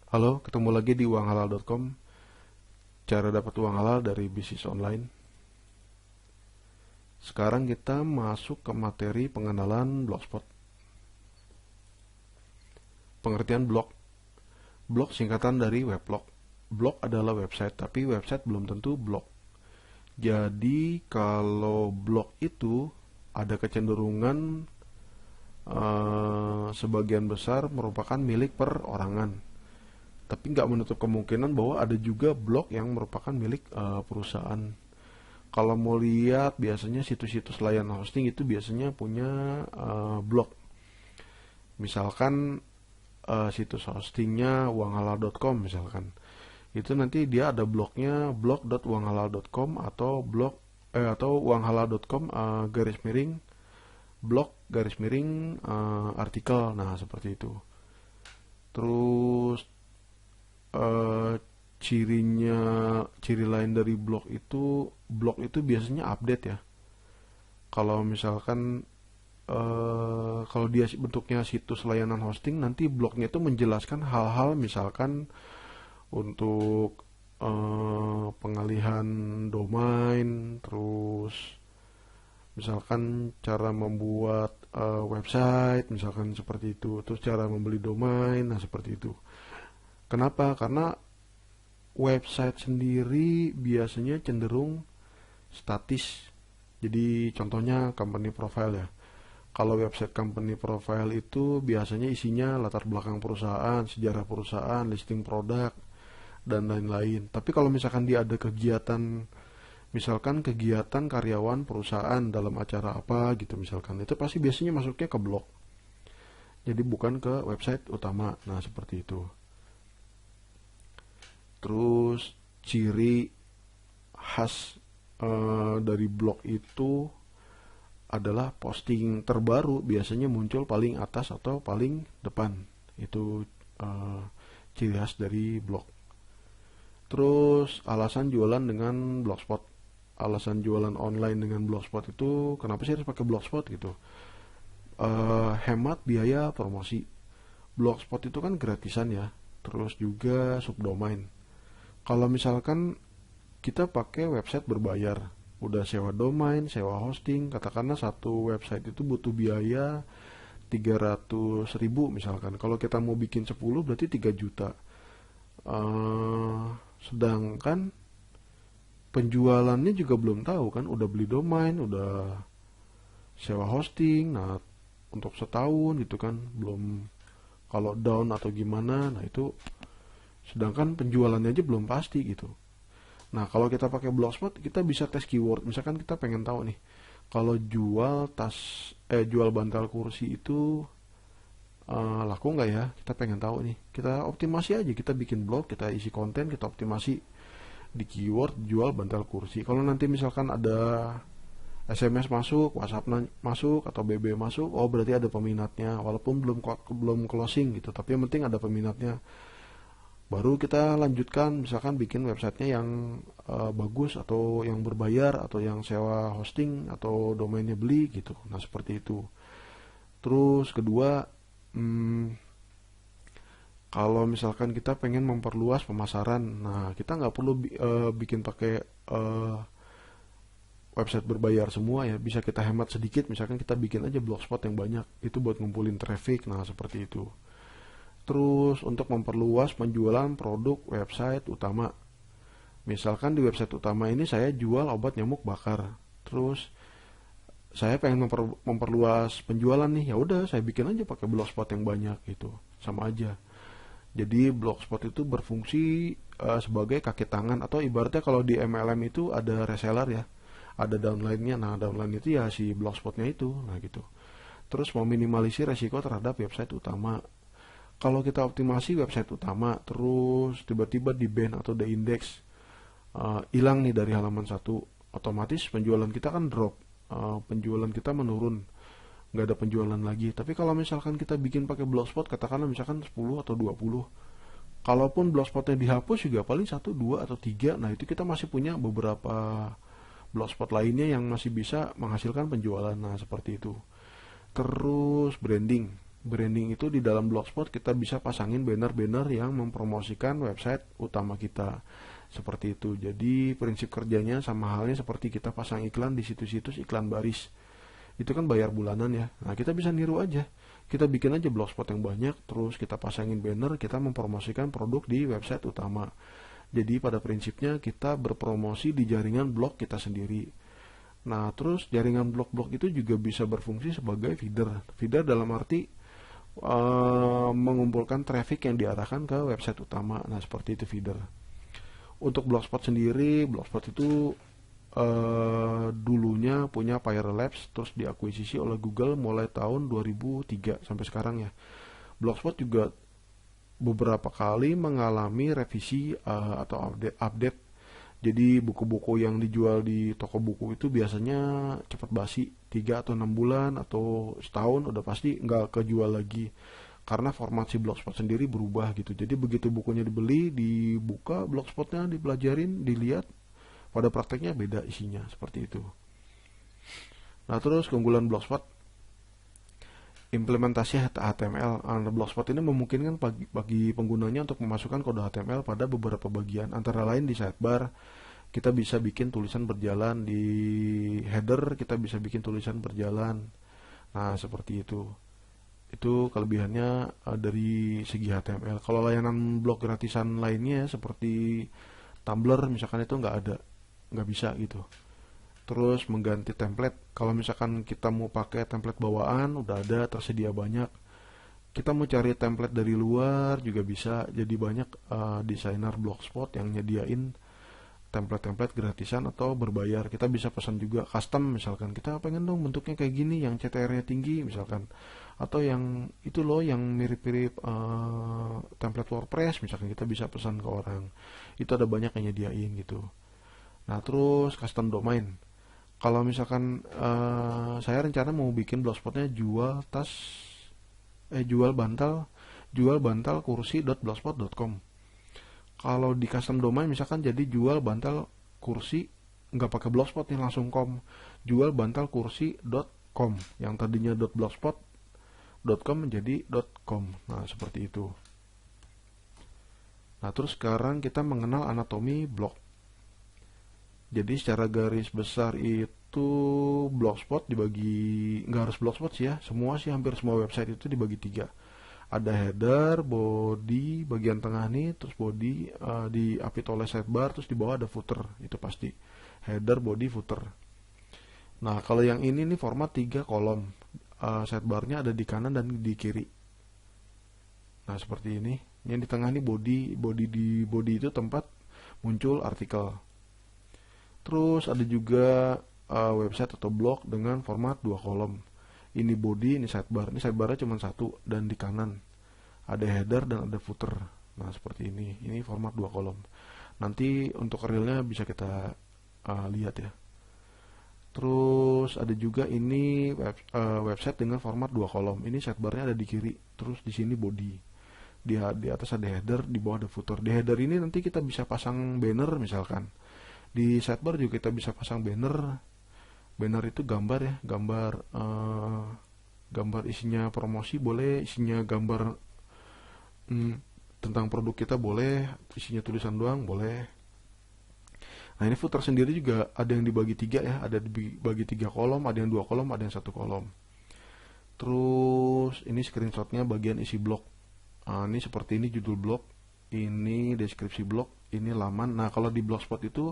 Halo, ketemu lagi di uanghalal.com. Cara dapat uang halal dari bisnis online. Sekarang kita masuk ke materi pengenalan Blogspot. Pengertian blog. Blog singkatan dari weblog. Blog adalah website, tapi website belum tentu blog. Jadi kalau blog itu ada kecenderungan sebagian besar merupakan milik perorangan. Tapi nggak menutup kemungkinan bahwa ada juga blog yang merupakan milik perusahaan. Kalau mau lihat, biasanya situs-situs layanan hosting itu biasanya punya blog. Misalkan situs hostingnya uanghalal.com misalkan. Itu nanti dia ada blognya blog.uanghalal.com atau atau uanghalal.com blog artikel. Nah, seperti itu. Terus eh, ciri lain dari blog itu biasanya update ya. Kalau misalkan kalau dia bentuknya situs layanan hosting, nanti blognya itu menjelaskan hal-hal misalkan untuk pengalihan domain, terus misalkan cara membuat website misalkan seperti itu, terus cara membeli domain, nah seperti itu. Kenapa? Karena website sendiri biasanya cenderung statis. Jadi contohnya company profile ya. Kalau website company profile itu biasanya isinya latar belakang perusahaan, sejarah perusahaan, listing produk, dan lain-lain. Tapi kalau misalkan dia ada kegiatan, misalkan kegiatan karyawan perusahaan dalam acara apa gitu misalkan, itu pasti biasanya masuknya ke blog. Jadi bukan ke website utama. Nah, seperti itu. Terus ciri khas dari blog itu adalah posting terbaru biasanya muncul paling atas atau paling depan. Itu eh, ciri khas dari blog. Terus alasan jualan dengan Blogspot. Alasan jualan online dengan Blogspot itu kenapa sih harus pakai Blogspot gitu? Hemat biaya promosi. Blogspot itu kan gratisan ya. Terus juga subdomain. Kalau misalkan kita pakai website berbayar, udah sewa domain, sewa hosting, katakanlah satu website itu butuh biaya 300.000 misalkan. Kalau kita mau bikin 10 berarti 3 juta. Sedangkan penjualannya juga belum tahu kan, udah beli domain, udah sewa hosting, nah untuk setahun gitu kan, belum kalau down atau gimana, nah itu sedangkan penjualannya aja belum pasti gitu. Nah, kalau kita pakai Blogspot, kita bisa tes keyword. Misalkan kita pengen tahu nih, kalau jual bantal kursi itu laku nggak ya? Kita pengen tahu nih. Kita optimasi aja, kita bikin blog, kita isi konten, kita optimasi di keyword jual bantal kursi. Kalau nanti misalkan ada SMS masuk, WhatsApp masuk, atau BB masuk, oh berarti ada peminatnya. Walaupun belum closing gitu, tapi yang penting ada peminatnya. Baru kita lanjutkan misalkan bikin websitenya yang bagus atau yang berbayar atau yang sewa hosting atau domainnya beli gitu. Nah, seperti itu. Terus kedua, kalau misalkan kita pengen memperluas pemasaran, nah kita nggak perlu bikin pakai website berbayar semua ya. Bisa kita hemat sedikit, misalkan kita bikin aja blogspot yang banyak. Itu buat ngumpulin traffic, nah seperti itu. Terus untuk memperluas penjualan produk website utama. Misalkan di website utama ini saya jual obat nyamuk bakar. Terus saya pengen memperluas penjualan nih, ya udah saya bikin aja pakai blogspot yang banyak gitu. Sama aja. Jadi blogspot itu berfungsi sebagai kaki tangan, atau ibaratnya kalau di MLM itu ada reseller ya. Ada downline-nya. Nah, downline itu ya si blogspotnya itu. Nah, gitu. Terus meminimalisir resiko terhadap website utama. Kalau kita optimasi website utama, terus tiba-tiba di ban atau di index, hilang nih dari halaman satu, otomatis penjualan kita kan drop, penjualan kita menurun, nggak ada penjualan lagi. Tapi kalau misalkan kita bikin pakai blogspot, katakanlah misalkan 10 atau 20, kalaupun blogspotnya dihapus juga paling 1, 2, atau 3, nah itu kita masih punya beberapa blogspot lainnya yang masih bisa menghasilkan penjualan. Nah, seperti itu. Terus branding. Branding itu di dalam Blogspot kita bisa pasangin banner-banner yang mempromosikan website utama kita. Seperti itu. Jadi prinsip kerjanya sama halnya seperti kita pasang iklan di situs-situs iklan baris. Itu kan bayar bulanan ya. Nah, kita bisa niru aja. Kita bikin aja Blogspot yang banyak, terus kita pasangin banner, kita mempromosikan produk di website utama. Jadi pada prinsipnya kita berpromosi di jaringan blog kita sendiri. Nah, terus jaringan blog-blog itu juga bisa berfungsi sebagai feeder. Feeder dalam arti mengumpulkan traffic yang diarahkan ke website utama. Nah, seperti itu feeder. Untuk Blogspot sendiri, Blogspot itu dulunya punya Pyre Labs, terus diakuisisi oleh Google mulai tahun 2003 sampai sekarang ya. Blogspot juga beberapa kali mengalami revisi atau update. Jadi buku-buku yang dijual di toko buku itu biasanya cepat basi, 3 atau 6 bulan atau setahun udah pasti nggak kejual lagi. Karena format si Blogspot sendiri berubah gitu. Jadi begitu bukunya dibeli, dibuka Blogspotnya, dipelajarin, dilihat, pada prakteknya beda isinya, seperti itu. Nah, terus keunggulan Blogspot, implementasi HTML. Blogspot ini memungkinkan bagi penggunanya untuk memasukkan kode HTML pada beberapa bagian. Antara lain di sidebar, kita bisa bikin tulisan berjalan. Di header, kita bisa bikin tulisan berjalan. Nah, seperti itu. Itu kelebihannya dari segi HTML. Kalau layanan blog gratisan lainnya seperti Tumblr misalkan itu nggak bisa gitu. Terus mengganti template. Kalau misalkan kita mau pakai template bawaan udah ada tersedia banyak. Kita mau cari template dari luar juga bisa. Jadi banyak desainer Blogspot yang nyediain template-template gratisan atau berbayar. Kita bisa pesan juga custom, misalkan kita pengen dong bentuknya kayak gini, yang CTR-nya tinggi misalkan, atau yang itu loh yang mirip-mirip template WordPress misalkan, kita bisa pesan ke orang. Itu ada banyak yang nyediain gitu. Nah, terus custom domain. Kalau misalkan saya rencana mau bikin blogspotnya jual bantal kursi.blogspot.com. Kalau di custom domain misalkan jadi jual bantal kursi, nggak pakai blogspot nih, langsung com, jual bantal kursi.com, yang tadinya .blogspot.com menjadi .com. Nah, seperti itu. Nah, terus sekarang kita mengenal anatomi blog. Jadi secara garis besar itu Blogspot dibagi, nggak harus Blogspot sih ya, hampir semua website itu dibagi 3. Ada header, body, bagian tengah nih, terus body diapit oleh sidebar, terus di bawah ada footer, itu pasti. Header, body, footer. Nah, kalau yang ini nih format 3 kolom. Sidebarnya ada di kanan dan di kiri. Nah, seperti ini. Yang di tengah nih body itu tempat muncul artikel. Terus ada juga website atau blog dengan format 2 kolom. Ini body, ini sidebar. Ini sidebarnya cuma 1 dan di kanan ada header dan ada footer. Nah, seperti ini. Ini format 2 kolom. Nanti untuk realnya bisa kita lihat ya. Terus ada juga ini website dengan format 2 kolom. Ini sidebarnya ada di kiri. Terus di sini body. Di atas ada header, di bawah ada footer. Di header ini nanti kita bisa pasang banner misalkan. Di sidebar juga kita bisa pasang banner. Banner itu gambar ya, gambar isinya promosi boleh, isinya gambar tentang produk kita boleh, isinya tulisan doang boleh. Nah, ini footer sendiri juga ada yang dibagi 3 ya, ada dibagi 3 kolom, ada yang 2 kolom, ada yang 1 kolom. Terus ini screenshotnya bagian isi blog. Ini seperti ini judul blog, ini deskripsi blog, ini laman. Nah, kalau di Blogspot itu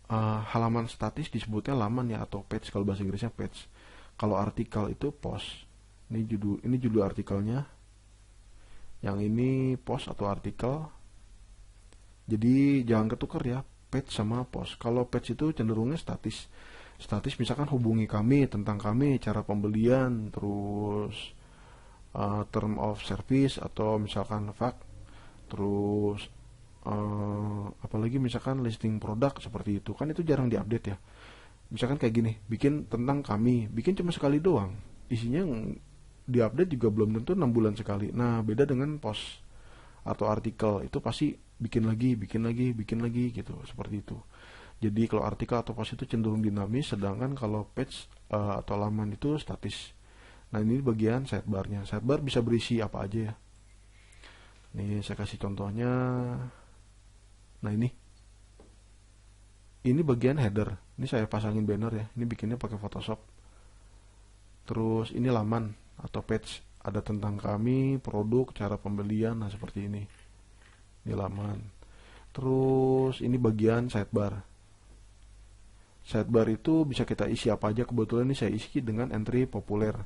halaman statis disebutnya laman ya, atau page, kalau bahasa Inggrisnya page. Kalau artikel itu post. Ini judul artikelnya. Yang ini post atau artikel. Jadi jangan ketukar ya, page sama post. Kalau page itu cenderungnya statis. Statis misalkan hubungi kami, tentang kami, cara pembelian, terus term of service, atau misalkan fact, terus apalagi misalkan listing produk, seperti itu kan, itu jarang diupdate ya. Misalkan kayak gini, bikin tentang kami, bikin cuma sekali doang, isinya diupdate juga belum tentu 6 bulan sekali. Nah, beda dengan post atau artikel, itu pasti bikin lagi gitu, seperti itu. Jadi kalau artikel atau post itu cenderung dinamis, sedangkan kalau page atau laman itu statis. Nah ini bagian sidebarnya. Sidebar bisa berisi apa aja ya. Nih saya kasih contohnya. Nah ini bagian header. Ini saya pasangin banner ya. Ini bikinnya pakai Photoshop. Terus ini laman atau page. Ada tentang kami, produk, cara pembelian. Nah seperti ini. Ini laman. Terus ini bagian sidebar. Sidebar itu bisa kita isi apa aja. Kebetulan ini saya isi dengan entry populer.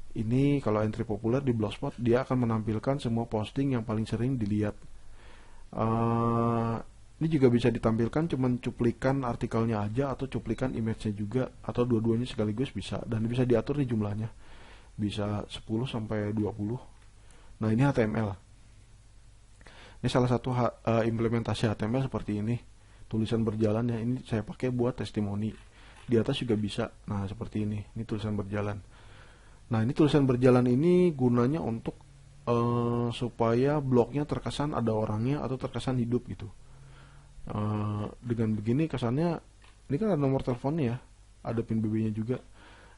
Ini kalau entry populer di Blogspot dia akan menampilkan semua posting yang paling sering dilihat. Ini juga bisa ditampilkan cuman cuplikan artikelnya aja atau cuplikan image-nya juga atau dua-duanya sekaligus bisa, dan bisa diatur di jumlahnya. Bisa 10 sampai 20. Nah, ini HTML. Ini salah satu implementasi HTML seperti ini. Tulisan berjalan ya, ini saya pakai buat testimoni. Di atas juga bisa. Nah, seperti ini. Ini tulisan berjalan. Nah, ini tulisan berjalan ini gunanya untuk supaya blognya terkesan ada orangnya atau terkesan hidup gitu. Dengan begini kesannya, ini kan ada nomor teleponnya ya, ada pin BB-nya juga.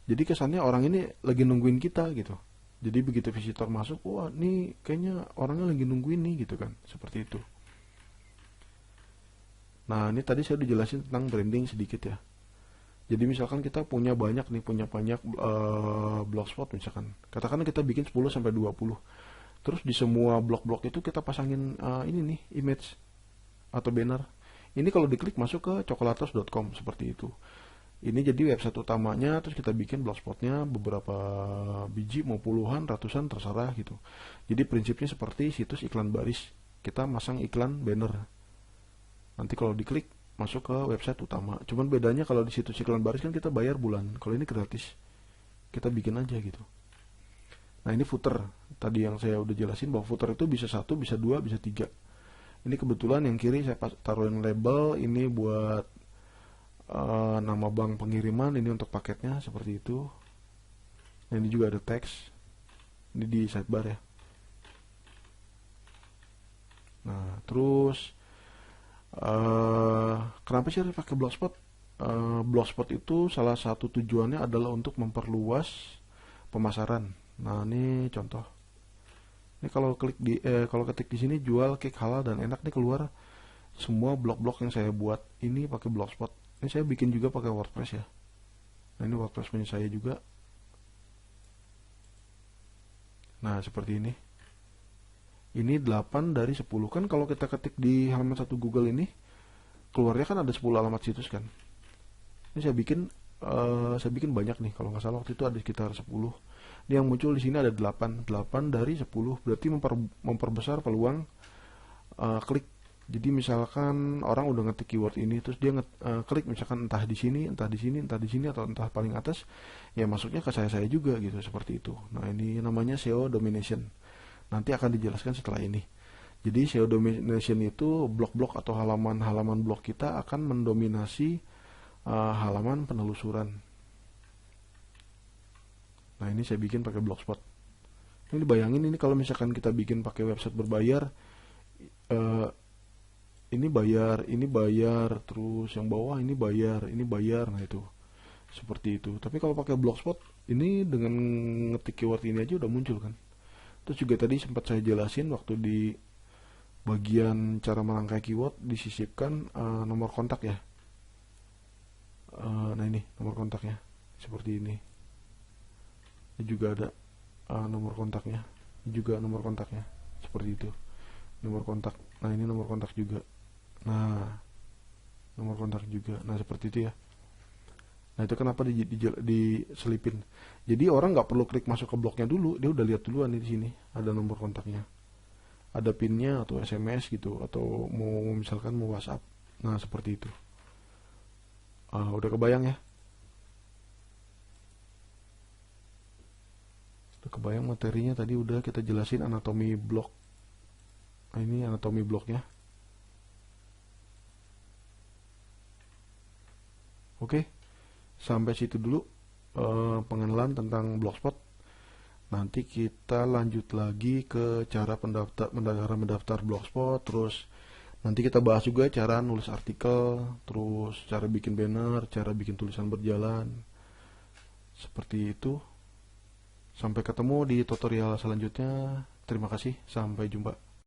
Jadi kesannya orang ini lagi nungguin kita gitu. Jadi begitu visitor masuk, wah ini kayaknya orangnya lagi nungguin nih gitu kan, seperti itu. Nah ini tadi saya udah jelasin tentang branding sedikit ya. Jadi misalkan kita punya banyak blogspot misalkan. Katakan kita bikin 10 sampai 20. Terus di semua blog-blog itu kita pasangin ini nih image atau banner. Ini kalau diklik masuk ke coklatos.com seperti itu. Ini jadi website utamanya, terus kita bikin blogspotnya beberapa biji, mau puluhan, ratusan, terserah gitu. Jadi prinsipnya seperti situs iklan baris. Kita masang iklan banner. Nanti kalau diklik masuk ke website utama. Cuman bedanya kalau di situs iklan baris kan kita bayar bulan. Kalau ini gratis. Kita bikin aja gitu. Nah ini footer. Tadi yang saya udah jelasin bahwa footer itu bisa 1, bisa 2, bisa 3. Ini kebetulan yang kiri saya taruhin label. Ini buat nama bank pengiriman. Ini untuk paketnya seperti itu. Nah ini juga ada teks. Ini di sidebar ya. Nah terus kenapa sih harus pakai Blogspot? Blogspot itu salah satu tujuannya adalah untuk memperluas pemasaran. Nah ini contoh. Ini kalau ketik di sini jual cake halal dan enak, nih keluar semua blog-blog yang saya buat ini pakai Blogspot. Ini saya bikin juga pakai WordPress ya. Nah ini WordPress punya saya juga. Nah seperti ini. Ini 8 dari 10 kan, kalau kita ketik di halaman 1 Google ini keluarnya kan ada 10 alamat situs kan. Ini saya bikin banyak nih, kalau nggak salah waktu itu ada sekitar 10. Ini yang muncul di sini ada 8 dari 10, berarti memperbesar peluang klik. Jadi misalkan orang udah ngetik keyword ini, terus dia klik misalkan entah di sini, entah di sini, entah di sini, atau entah paling atas, ya masuknya ke saya juga gitu, seperti itu. Nah ini namanya SEO domination. Nanti akan dijelaskan setelah ini. Jadi SEO domination itu blog-blog atau halaman-halaman blog kita akan mendominasi halaman penelusuran. Nah ini saya bikin pakai Blogspot. Ini bayangin, ini kalau misalkan kita bikin pakai website berbayar, ini bayar, terus yang bawah ini bayar, nah itu seperti itu. Tapi kalau pakai Blogspot, ini dengan ngetik keyword ini aja udah muncul kan. Terus juga tadi sempat saya jelasin waktu di bagian cara merangkai keyword disisipkan nomor kontak ya. Nah ini nomor kontaknya seperti ini. Ini juga ada nomor kontaknya. Ini juga nomor kontaknya seperti itu. Nomor kontak. Nah ini nomor kontak juga. Nah nomor kontak juga. Nah seperti itu ya. Nah itu kenapa diselipin. Jadi orang nggak perlu klik masuk ke blognya dulu, dia udah lihat duluan di sini ada nomor kontaknya, ada pinnya atau SMS gitu, atau misalkan mau WhatsApp. Nah seperti itu. Udah kebayang ya? Udah kebayang materinya, tadi udah kita jelasin anatomi blog. Nah ini anatomi blognya. Oke. Sampai situ dulu pengenalan tentang Blogspot. Nanti kita lanjut lagi ke cara mendaftar Blogspot. Terus nanti kita bahas juga cara nulis artikel, terus cara bikin banner, cara bikin tulisan berjalan. Seperti itu. Sampai ketemu di tutorial selanjutnya. Terima kasih, sampai jumpa.